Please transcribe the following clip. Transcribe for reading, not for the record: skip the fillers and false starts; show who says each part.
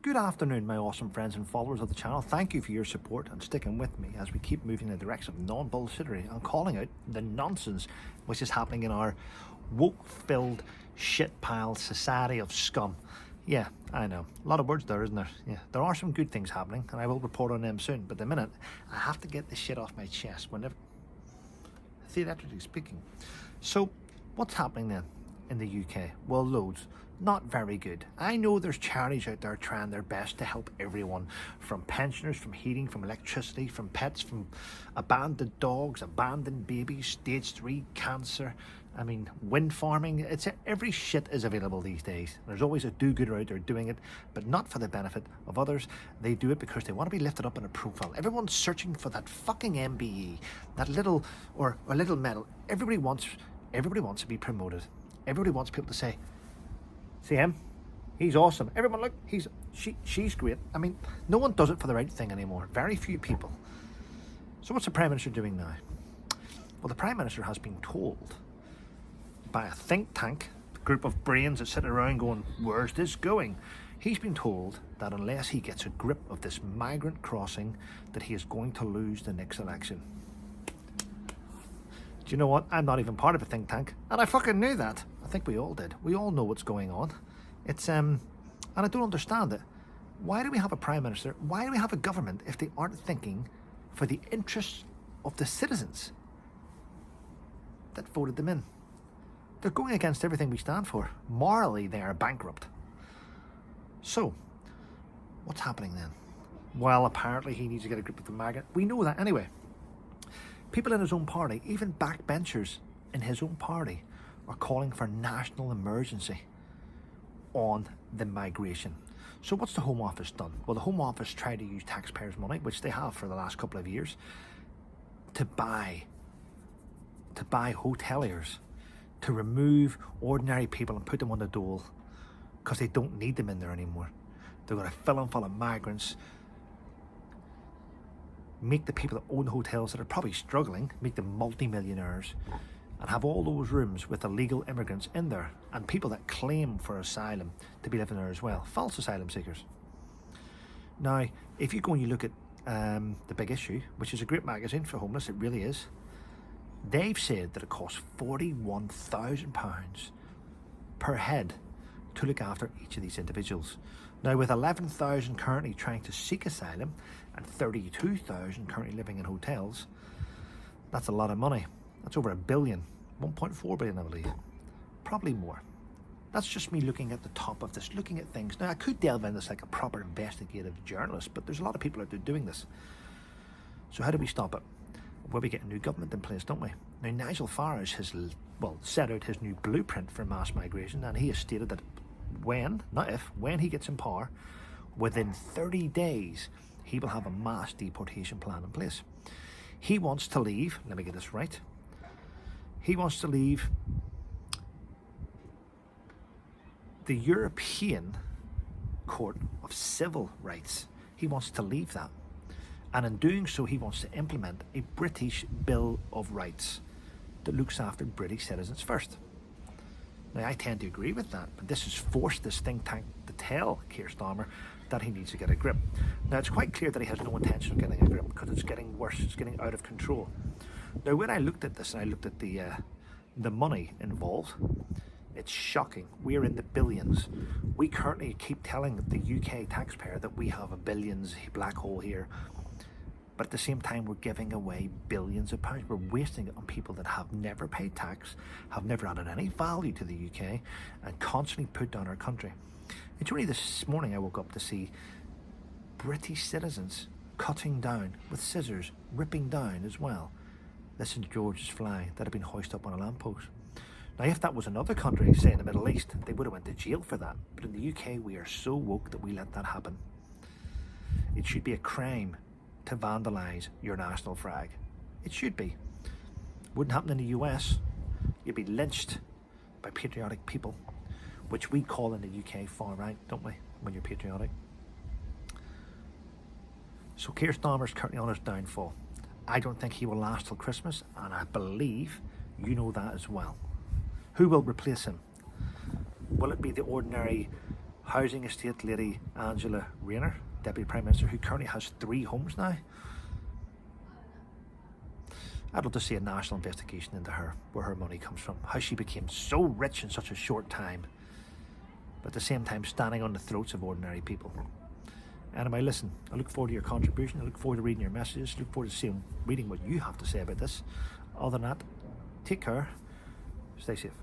Speaker 1: Good afternoon, my awesome friends and followers of the channel. Thank you for your support and sticking with me as we keep moving in the direction of non-bullshittery and calling out the nonsense which is happening in our woke-filled shit-pile society of scum. Yeah, I know. A lot of words there, isn't there? Yeah, there are some good things happening, and I will report on them soon. But the minute, I have to get this shit off my chest whenever, theoretically speaking. So, what's happening then in the UK? Well, loads. Not very good. I know there's charities out there trying their best to help everyone, from pensioners, from heating, from electricity, from pets, from abandoned dogs, abandoned babies, stage 3 cancer, wind farming. Every shit is available these days. There's always a do-gooder out there doing it, but not for the benefit of others. They do it because they want to be lifted up in a profile. Everyone's searching for that fucking MBE, that little or little medal. Everybody wants to be promoted. Everybody wants people to say, see him? He's awesome. Everyone look, she's great. No one does it for the right thing anymore. Very few people. So what's the Prime Minister doing now? Well, the Prime Minister has been told by a think tank, a group of brains that sit around going, where's this going? He's been told that unless he gets a grip of this migrant crossing, that he is going to lose the next election. Do you know what? I'm not even part of a think tank, and I fucking knew that. I think we all did. We all know what's going on. And I don't understand it. Why do we have a Prime Minister? Why do we have a government if they aren't thinking for the interests of the citizens that voted them in? They're going against everything we stand for. Morally, they are bankrupt. So, what's happening then? Well, apparently he needs to get a grip of the migrant. We know that anyway. People in his own party, even backbenchers in his own party, are calling for national emergency on the migration. So what's the Home Office done? Well, the Home Office tried to use taxpayers' money, which they have for the last couple of years, to buy hoteliers, to remove ordinary people and put them on the dole because they don't need them in there anymore. They're going to fill them full of migrants, make the people that own hotels that are probably struggling, make them multi-millionaires, and have all those rooms with illegal immigrants in there and people that claim for asylum to be living there as well. False asylum seekers. Now, if you go and you look at The Big Issue, which is a great magazine for homeless, it really is, they've said that it costs £41,000 per head to look after each of these individuals. Now, with 11,000 currently trying to seek asylum and 32,000 currently living in hotels, that's a lot of money. That's over $1 billion, 1.4 billion, I believe. Probably more. That's just me looking at the top of this, looking at things. Now, I could delve into this like a proper investigative journalist, but there's a lot of people out there doing this. So how do we stop it? Well, we get a new government in place, don't we? Now, Nigel Farage has, set out his new blueprint for mass migration, and he has stated that when he gets in power, within 30 days, he will have a mass deportation plan in place. He wants to leave, let me get this right, he wants to leave the European Court of Civil Rights. He wants to leave that. And in doing so, he wants to implement a British Bill of Rights that looks after British citizens first. Now, I tend to agree with that, but this has forced this think tank to tell Keir Starmer that he needs to get a grip. Now, it's quite clear that he has no intention of getting a grip because it's getting worse, it's getting out of control. Now, when I looked at this and I looked at the money involved, it's shocking. We're in the billions. We currently keep telling the UK taxpayer that we have a billions black hole here, but at the same time we're giving away billions of pounds. We're wasting it on people that have never paid tax, have never added any value to the UK, and constantly put down our country. It's only this morning I woke up to see British citizens cutting down with scissors, ripping down as well the St George's flag that had been hoisted up on a lamppost. Now, if that was another country, say in the Middle East, they would have went to jail for that. But in the UK, we are so woke that we let that happen. It should be a crime to vandalise your national flag. It should be. Wouldn't happen in the US. You'd be lynched by patriotic people, which we call in the UK far right, don't we, when you're patriotic. So Keir Starmer's currently on his downfall. I don't think he will last till Christmas, and I believe you know that as well. Who will replace him? Will it be the ordinary Housing Estate Lady Angela Rayner, Deputy Prime Minister, who currently has 3 homes now. I'd love to see a national investigation into her, where her money comes from, how she became so rich in such a short time, but at the same time standing on the throats of ordinary people. Anyway, listen, I look forward to your contribution. I look forward to reading your messages. I look forward to reading what you have to say about this. Other than that, take care, stay safe.